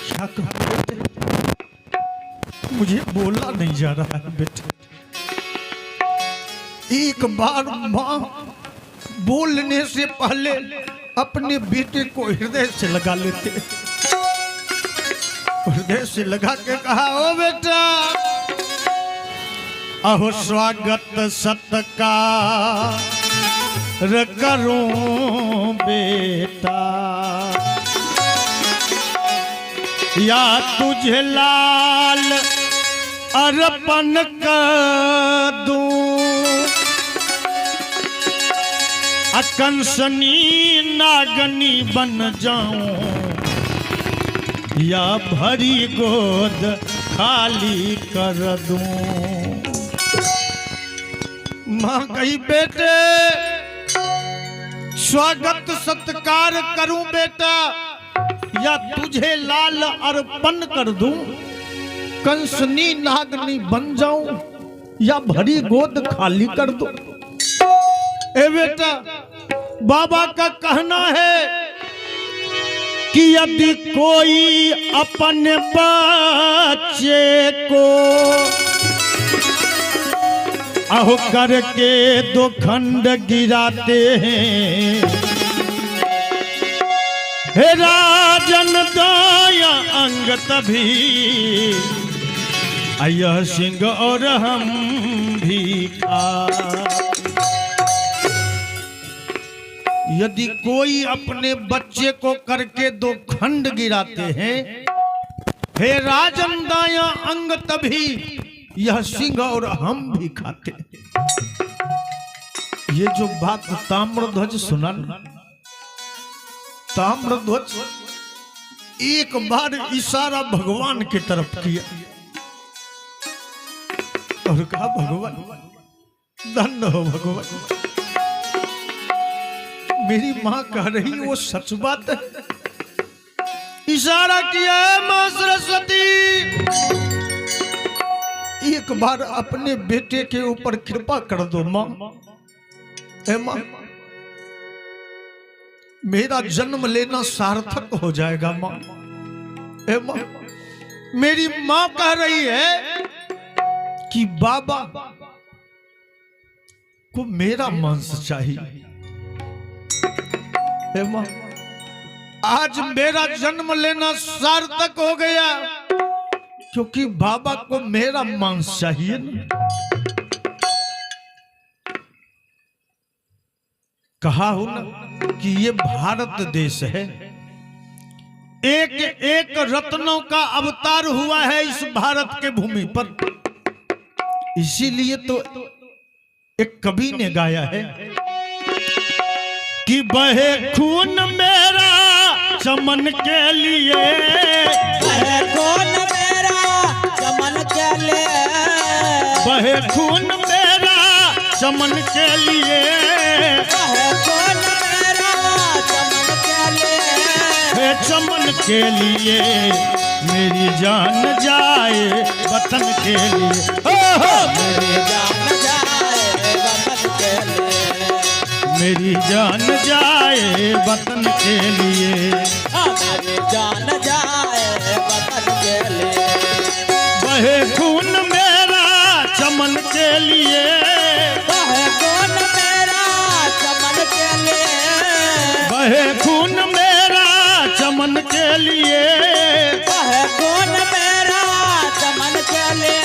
क्या कहूं बेटे, मुझे बोला नहीं जा रहा है बेटे। एक बार माँ बोलने से पहले अपने बेटे को हृदय से लगा लेते, हृदय से लगा के कहा, ओ बेटा, अहो स्वागत सत्कार करूं बेटा, या तुझे लाल अर्पण कर दूं, कंसनी नागनी बन जाऊं, या भरी गोद खाली कर दूं। मां कही, बेटे स्वागत सत्कार करूं बेटा, या तुझे लाल अर्पण कर दूं, कंसनी नागनी बन जाऊं, या भरी गोद खाली कर दूं। ए बेटा, बाबा का कहना है कि यदि कोई अपने बच्चे को अहो करके दो खंड गिराते हैं, हे राजन दाया अंग तभी यह सिंह और हम भी खा। यदि कोई अपने बच्चे को करके दो खंड गिराते हैं, हे राजन दाया अंग तभी यह सिंह और हम भी खाते। ये जो बात ताम्रध्वज सुना, ताम्रध्वज एक बार इशारा भगवान की तरफ किया और कहा, भगवान धन्य हो भगवान, मेरी मां कह रही वो सच बात है। इशारा किया है, मां सरस्वती एक बार अपने बेटे के ऊपर कृपा कर दो मां। ए मां, मेरा जन्म लेना सार्थक हो जाएगा मां। ए मां, मेरी मां कह रही है कि बाबा को मेरा मांस चाहिए। ए मां, आज मेरा जन्म लेना सार्थक हो गया, क्योंकि बाबा को मेरा मांस चाहिए ना। कहा हो ना कि ये भारत देश है, एक एक रत्नों का अवतार हुआ है इस भारत के भूमि पर। इसीलिए तो एक कवि ने गाया है कि बहे खून मेरा चमन के लिए, बहे खून मेरा चमन के लिए, बहे खून मेरा चमन के लिए, बहे खून मेरा चमन के लिए, हे चमन के लिए मेरी जान जाए वतन के लिए। मेरी जान जाए वतन के लिए, मेरी जान जाए वतन के लिए, मेरी जान जाए वतन के लिए, बहे खून मेरा चमन के लिए, बहे खून मेरा चमन के लिए, बहे खून मेरा चमन के लिए, बहे खून मेरा चमन के लिए,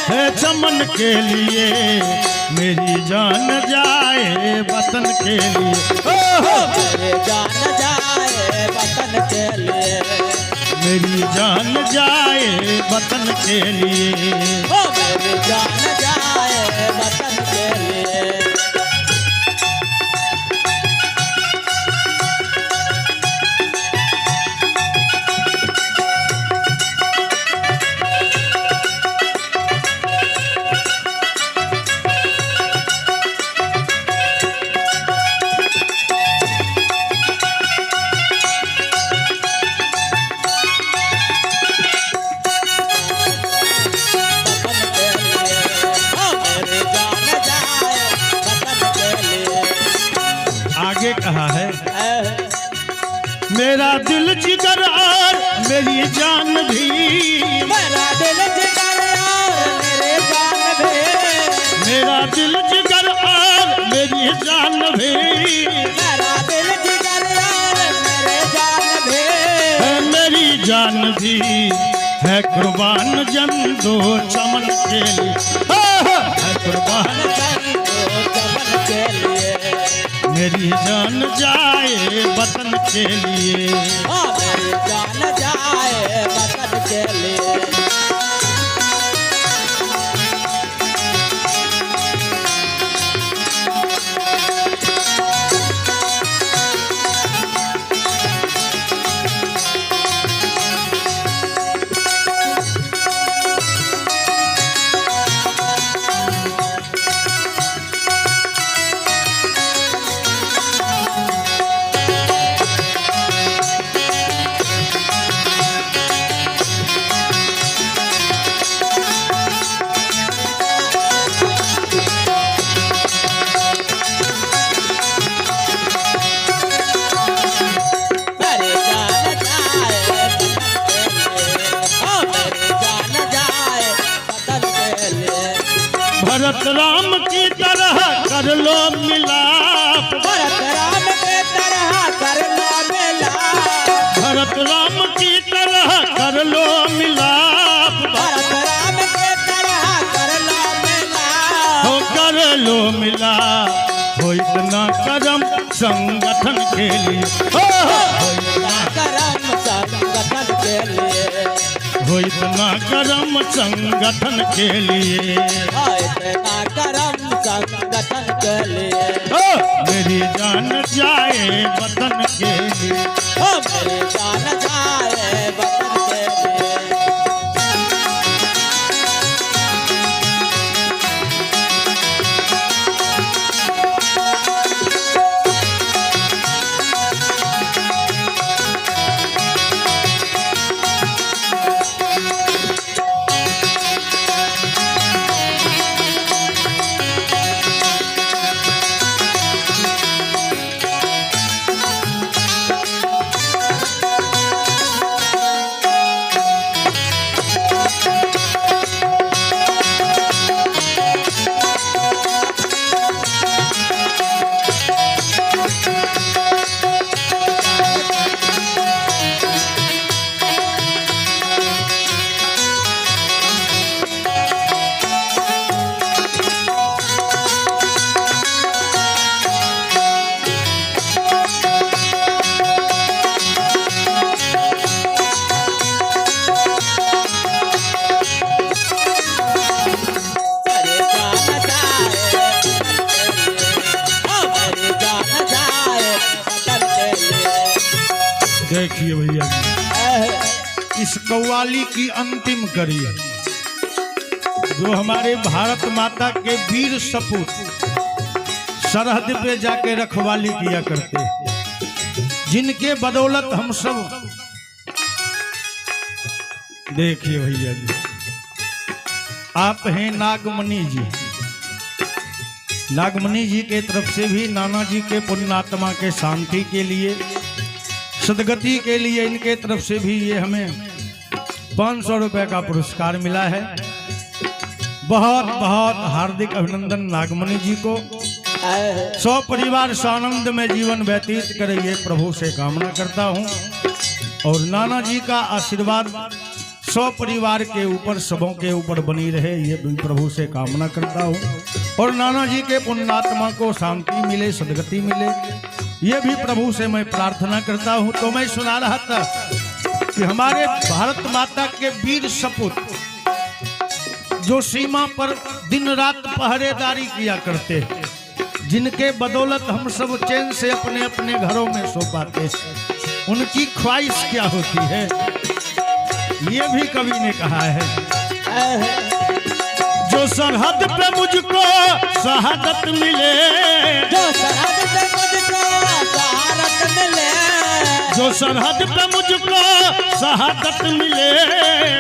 हे चमन के लिए मेरी जान जाए वतन के लिए। मेरी जान जाए वतन के लिए, मेरी जान जाए वतन के लिए, मेरी जान जाए वतन के लिए। कहा है मेरा दिल जिगर और मेरी जान भी, मेरा दिल जिगर और मेरे जान भी, मेरा दिल जिगर और मेरी जान भी, मेरा दिल जिगर और मेरे जान भी, मेरी जान भी है कुर्बान जन दो चमन के लिए, है कुर्बान चमन के लिए, मेरी जान जाए वतन के लिए। मेरी जान जाए वतन के लिए। भरत राम की तरह कर लो मिलाप, भरत राम के तरह कर लो मिलाप, भरत राम की तरह कर लो मिलाप, भरत राम के तरह कर लो मिलाप, हो कर लो मिलाप, हो इतना करम संगठन के लिए, हो इतना करम संगठन के लिए, हो इतना करम संगठन के लिए, इतना करम संगठन के लिए, मेरी जान जाए वतन के लिए, मेरी जान जाए वतन के लिए। देखिए भैया इस कव्वाली की अंतिम कड़ी जो हमारे भारत माता के वीर सपूत सरहद पे जाके रखवाली किया करते हैं, जिनके बदौलत हम सब। देखिए भैया जी, आप हैं नागमणि जी। नागमणि जी के तरफ से भी नाना जी के पुण्यात्मा के शांति के लिए, सदगति के लिए, इनके तरफ से भी ये हमें 500 रुपए का पुरस्कार मिला है। बहुत बहुत हार्दिक अभिनंदन नागमणि जी को। सौ परिवार सानंद में जीवन व्यतीत करे ये प्रभु से कामना करता हूँ, और नाना जी का आशीर्वाद 100 परिवार के ऊपर, सबों के ऊपर बनी रहे, ये भी प्रभु से कामना करता हूँ। और नाना जी के पुण्यात्मा को शांति मिले, सदगति मिले, ये भी प्रभु से मैं प्रार्थना करता हूँ। तो मैं सुना रहा था कि हमारे भारत माता के वीर सपूत जो सीमा पर दिन रात पहरेदारी किया करते, जिनके बदौलत हम सब चैन से अपने अपने घरों में सो पाते, उनकी ख्वाहिश क्या होती है, ये भी कवि ने कहा है। जो सरहद पे मुझको शहादत मिले, जो सरहद पे मुझको शहादत मिले, जो सरहद पे मुझको शहादत मिले,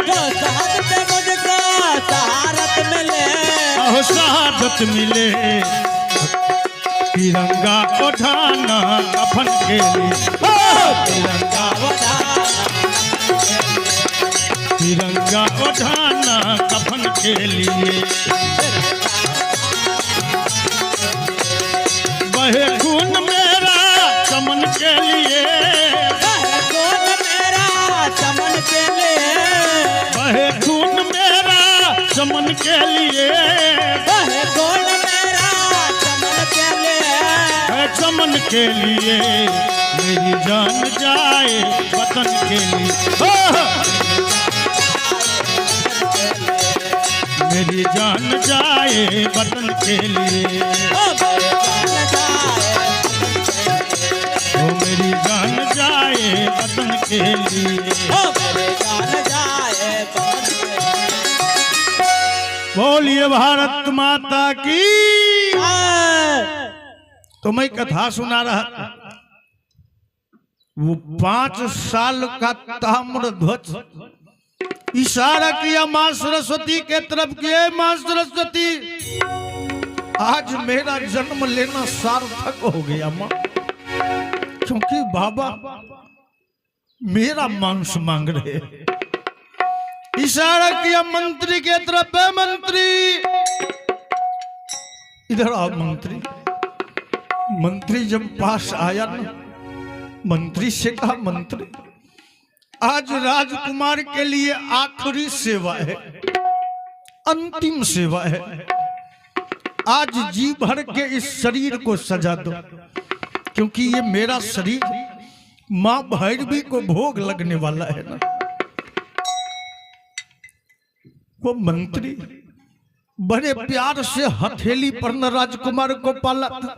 जो सरहद पे मुझको शहादत मिले, अहो शहादत मिले, तिरंगा उठाना कफन के लिए, तिरंगा उठाना तिरंगा उठाना कफन के लिए, बहे खून मेरा चमन के लिए, खून मेरा चमन के लिए, बहे खून मेरा चमन के लिए, खून मेरा चमन के लिए, चमन के लिए मेरी जान जाए वतन के लिए, मेरी जान जाए वतन के लिए, ओ मेरी जान जाए वतन के लिए। बोलिए भारत माता की। तो मैं कथा सुना रहा था, वो 5 साल का ताम्र ध्वज इशारा किया मां सरस्वती के तरफ किए, मां सरस्वती आज मेरा जन्म लेना सार्थक हो गया मां, क्योंकि बाबा मेरा मांस मांग रहे। इशारा किया मंत्री के तरफ, मंत्री इधर आओ मंत्री। मंत्री जब पास आया ना, मंत्री से कहा मंत्री आज राजकुमार के लिए आखिरी सेवा है, अंतिम सेवा है, आज जी भर के इस शरीर को सजा दो, क्योंकि ये मेरा शरीर मां भैरवी को भोग लगने वाला है ना। वो मंत्री बड़े प्यार से हथेली पर न राजकुमार को पाला था।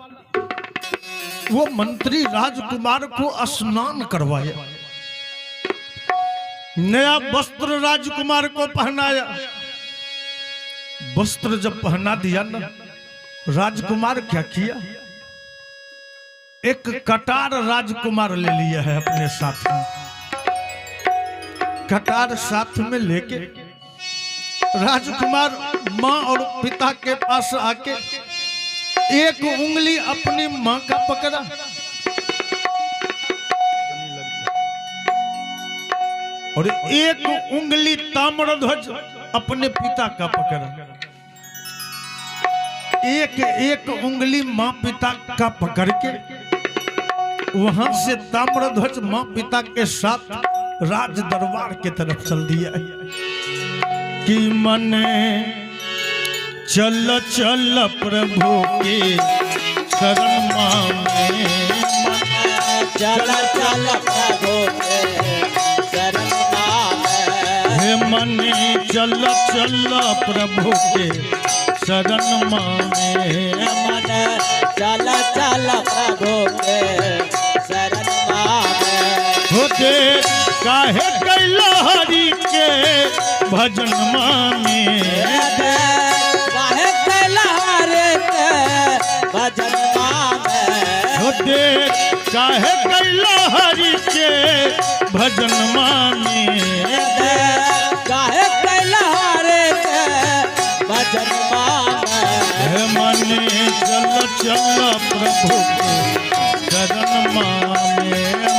वो मंत्री राजकुमार को स्नान करवाया, नया वस्त्र राजकुमार को पहनाया। वस्त्र जब पहना दिया ना, राजकुमार क्या किया, एक कटार राजकुमार ले लिया है अपने साथ में। कटार साथ में लेके राजकुमार मां और पिता के पास आके एक उंगली अपनी मां का पकड़ा और एक उंगली ताम्रध्वज अपने पिता का पकड़ा। एक एक उंगली मां पिता का पकड़ के वहां से ताम्रध्वज मां पिता के साथ राज दरबार की तरफ चल दिया कि मने चल चल प्रभु के शरण में, चल चल प्रभु के शरण में, हे मने चल चल प्रभु के शरण में, मन चल चल प्रभु के शरण में, होते काहे कैला हरि के भजन में, काहे कैला हरि के भजन में, होते काहे कैला हरि के भजन में, काहे कैला हरि के भजन हे मने चल चल प्रभु के शरण में,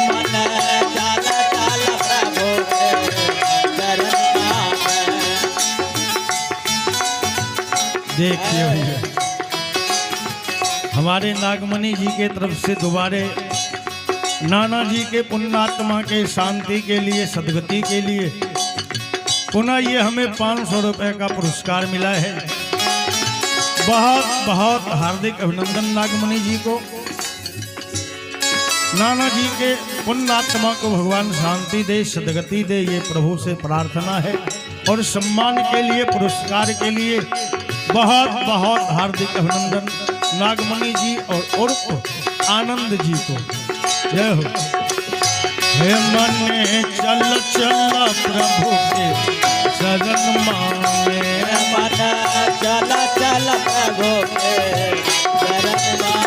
मन चल चल प्रभु के शरण में। देखिए भैया, हमारे नागमणि जी के तरफ से दोबारे नाना जी के पुण्यात्मा के शांति के लिए, सदगति के लिए पुनः ये हमें 500 रुपए का पुरस्कार मिला है। बहुत बहुत हार्दिक अभिनंदन नागमणि जी को। नाना जी के पुण्यात्मा को भगवान शांति दे, सदगति दे, ये प्रभु से प्रार्थना है। और सम्मान के लिए, पुरस्कार के लिए बहुत बहुत हार्दिक अभिनंदन नागमणि जी और उर्फ आनंद जी को। जय हो। हे मने चल चल प्रभु के शरण में, मन चल चल प्रभु के शरण में।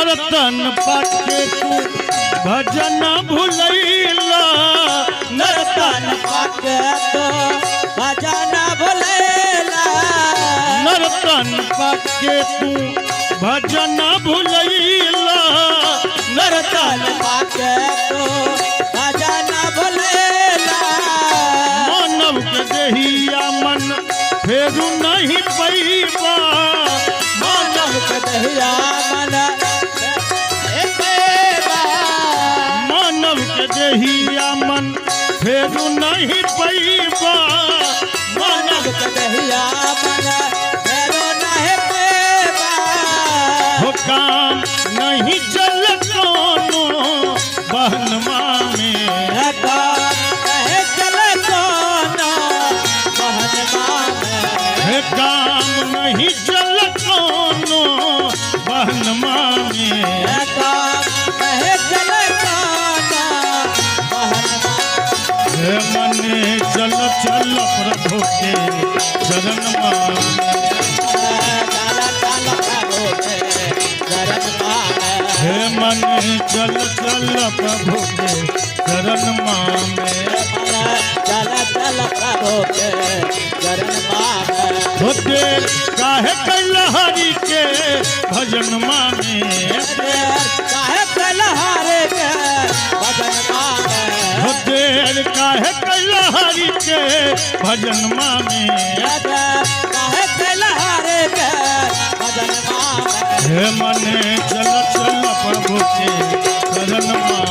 नर्तन पाके तू भजन भुलैला नर्तन पाके तो भजन भुलैला नर्तन पाके तू भजन भुलैला नर्तन पाके तो भजन भुलैला मानव के देहिया मन फेरू नहीं पैबा मानव के दहिया मन मानव के देहिया मन फेरू नहीं पैबा मानव के दहिया मन फेरो नहीं पेबा हो काम नहीं चल कोनो बहनमा में कहे चले कोनो बहनमा में हे काम नहीं चल कोनो बहनमा में कहे चले कोनो बहनमा हे मने चल चल प्रभु के चरण में चला चला प्रभु के चरण में हे मने चल चल प्रभु के चरण में चला चला प्रभु के चरण में हो देर काहे कैलहरी के भजन में काहे कलहारे के भजन माने हो देर काहे कैलहरी के भजन में काहे कलहारे के भजन माने हे मने चल चल प्रभु के चरण में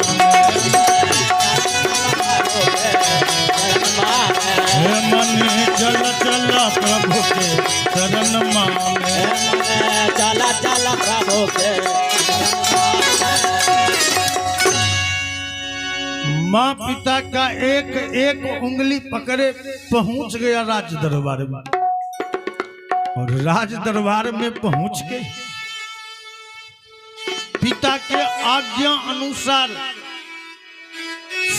हे मने चल चल प्रभु के चरण में चला चला प्रभु के माँ पिता का एक एक उंगली पकड़े पहुंच गया राज दरबार में और राज दरबार में पहुंच के पिता के आज्ञा अनुसार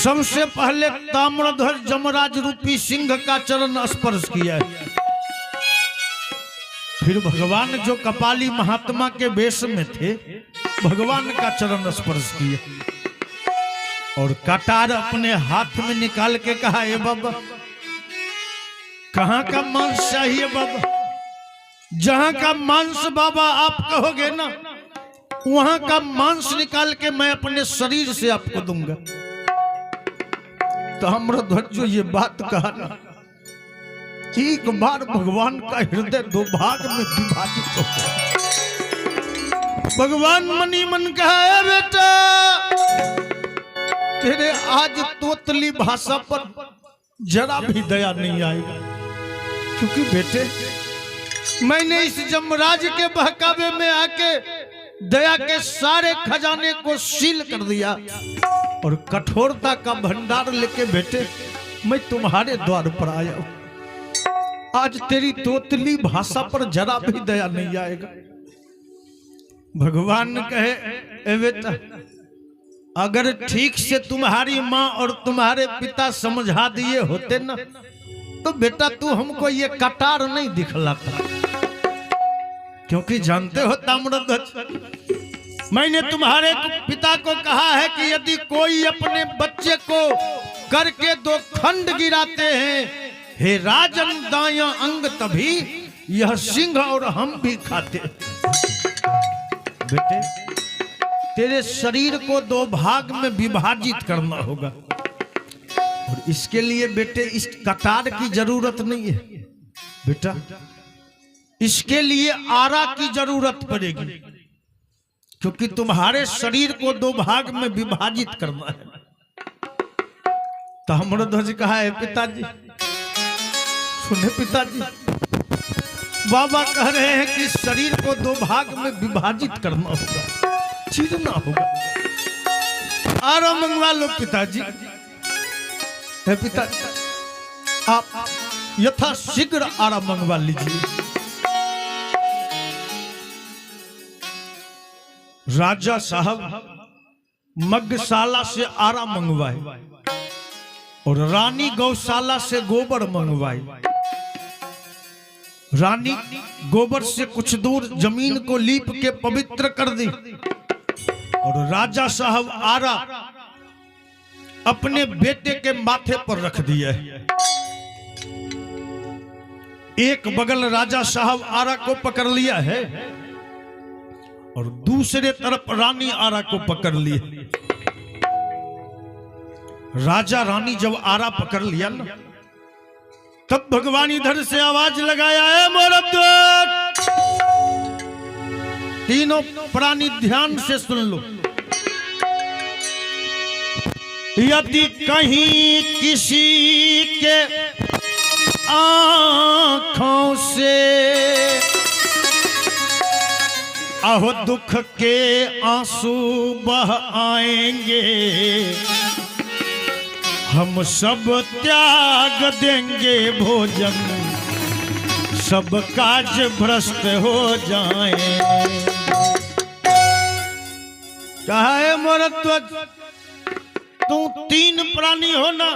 सबसे पहले ताम्रध्वज जमराज रूपी सिंह का चरण स्पर्श किया है। फिर भगवान जो कपाली महात्मा के वेश में थे भगवान का चरण स्पर्श किया और कटार अपने हाथ में निकाल के कहा ए बाबा कहाँ का मांस चाहिए बाबा जहां का मांस बाबा आप कहोगे ना वहां का मांस निकाल के मैं अपने शरीर से आपको दूंगा। तो ताम्रध्वज जो ये बात कहा ना एक बार भगवान का हृदय दो भाग में विभाजित हो गया। भगवान मनी मन कहा है बेटा तेरे आज तोतली भाषा पर जरा भी दया नहीं आएगा क्योंकि बेटे मैंने इस जमराज के बहकावे में आके दया के सारे खजाने को सील कर दिया और कठोरता का भंडार लेके बेटे मैं तुम्हारे द्वार पर आया हूं। आज तेरी तोतली भाषा पर जरा भी दया नहीं आएगा। भगवान कहे ए बेटा अगर ठीक से तुम्हारी माँ और तुम्हारे पिता समझा दिए होते ना तो बेटा तू हमको ये कटार नहीं दिखलाता क्योंकि जानते हो ताम्रध्वज मैंने तुम्हारे पिता को कहा है कि यदि कोई अपने बच्चे को करके दो खंड गिराते हैं हे राजन दाया अंग तभी यह सिंह और हम भी खाते। बेटे तेरे शरीर को दो भाग में विभाजित करना होगा और इसके लिए बेटे इस कटार की जरूरत नहीं है बेटा इसके लिए आरा की जरूरत पड़ेगी क्योंकि तुम्हारे शरीर को दो भाग में विभाजित करना है। ताम्रध्वज कहा है पिताजी सुने पिताजी बाबा कह रहे हैं कि शरीर को दो भाग में विभाजित करना होगा चीरना होगा। आराम मंगवा लो पिताजी है पिताजी आप यथा शीघ्र आराम मंगवा लीजिए। राजा साहब मग्गशाला से आरा मंगवाए और रानी गौशाला से गोबर मंगवाई। रानी गोबर से कुछ दूर जमीन को लीप के पवित्र कर दी और राजा साहब आरा अपने बेटे के माथे पर रख दिया है। एक बगल राजा साहब आरा को पकड़ लिया है और दूसरे तरफ रानी आरा को पकड़ ली। राजा रानी जब आरा पकड़ लिया ना, तब भगवान इधर से आवाज लगाया है, मोरध्वज। तीनों प्राणी ध्यान से सुन लो। यदि कहीं किसी के आंखों से आहो दुख के आंसू बह आएंगे, हम सब त्याग देंगे भोजन, सब काज भ्रष्ट हो जाएं। कहा है मोरध्वज, तू तीन प्राणी हो ना,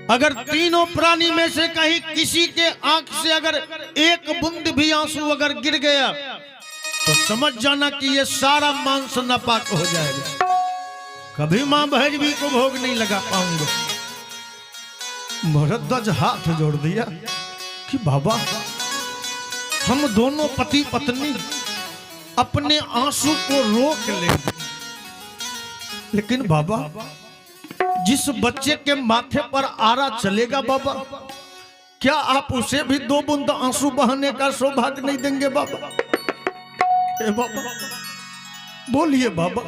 अगर तीनों प्राणी में से कहीं किसी के आंख से अगर एक बूंद भी आंसू अगर गिर गया तो समझ जाना कि ये सारा मांस नापाक हो जाएगा, कभी मां भैरवी को भोग नहीं लगा पाऊंगा। मोरध्वज हाथ जोड़ दिया कि बाबा, हम दोनों पति पत्नी अपने आंसू को रोक लेंगे, लेकिन बाबा जिस बच्चे के माथे पर आरा चलेगा बाबा, क्या आप उसे भी दो बूंद आंसू बहाने का सौभाग्य नहीं देंगे बाबा? ए बाबा बोलिए बाबा।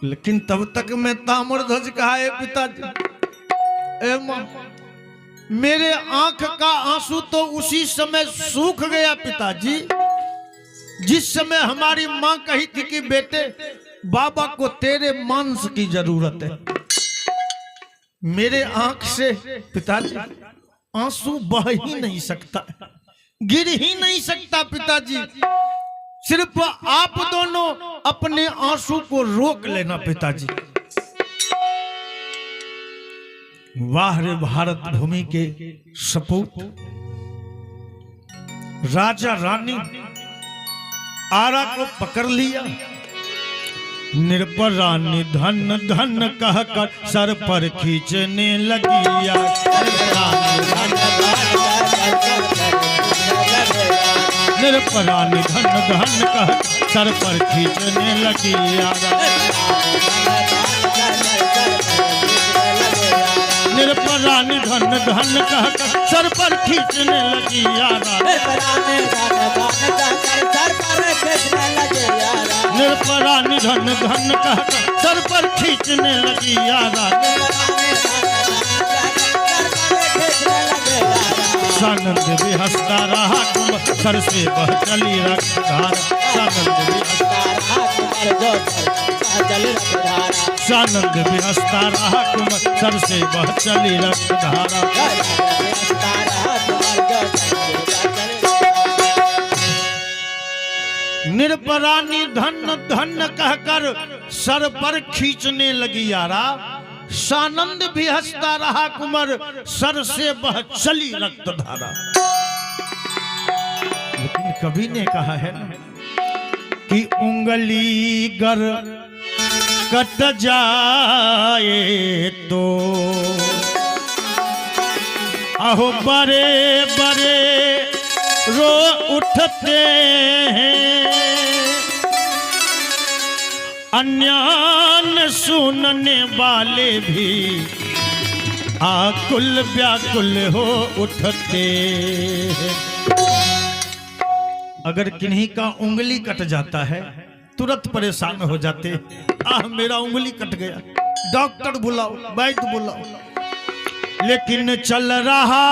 लेकिन तब तक मैं ताम्रध्वज कहा है, पिताजी ए मां, मेरे आंख का आंसू तो उसी समय सूख गया पिताजी, जिस समय हमारी मां कही थी कि बेटे बाबा को तेरे मांस की जरूरत है। मेरे आंख से पिताजी आंसू बह ही नहीं सकता, गिर ही नहीं सकता पिताजी, सिर्फ आप दोनों अपने आंसू को रोक लेना पिताजी। वाह रे भारत भूमि के सपूत, राजा रानी आरा को पकड़ लिया। निर्परानी धन धन कहकर सर पर खींचने लगी। निर्परानी धन धन कहकर सर पर खींचने लगी। निर्परानी धन धन कहकर सर पर खींचने लगी। निर्परानी धन धन कहकर सर पर खींचने लगी। सानंद भी हंसता रहा कुंभ सर से बह चली रक्तधारा। सानंद भी हंसता रहा कुंभ सर से बह चली रक्तधारा। निर्परानी धन धन कहकर सर पर खींचने लगी यारा। सानंद भी हंसता रहा कुंवर सर से बह चली रक्तधारा। लेकिन कवि ने कहा है ना कि उंगली गर कट जाए तो आहो बड़े बड़े रो उठते हैं, अन्यान सुनने वाले भी आकुल व्याकुल हो उठते हैं। अगर किन्हीं का उंगली कट जाता है तुरंत परेशान हो जाते, आह मेरा उंगली कट गया, डॉक्टर बुलाओ, वैद्य बुलाओ। लेकिन चल रहा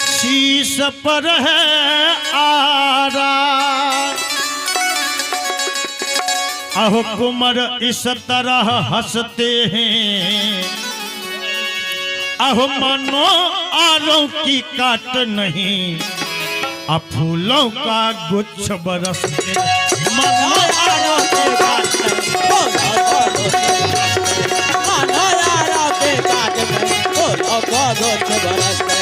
शीश पर है आरा, आहो कुंवर इस तरह हंसते हैं, आहो मानो आरों की काट नहीं आ फूलों का गुच्छ बरसते। मानो आरों की काट मानो आरों की काट नहीं फूलों का गुच्छ बरसते।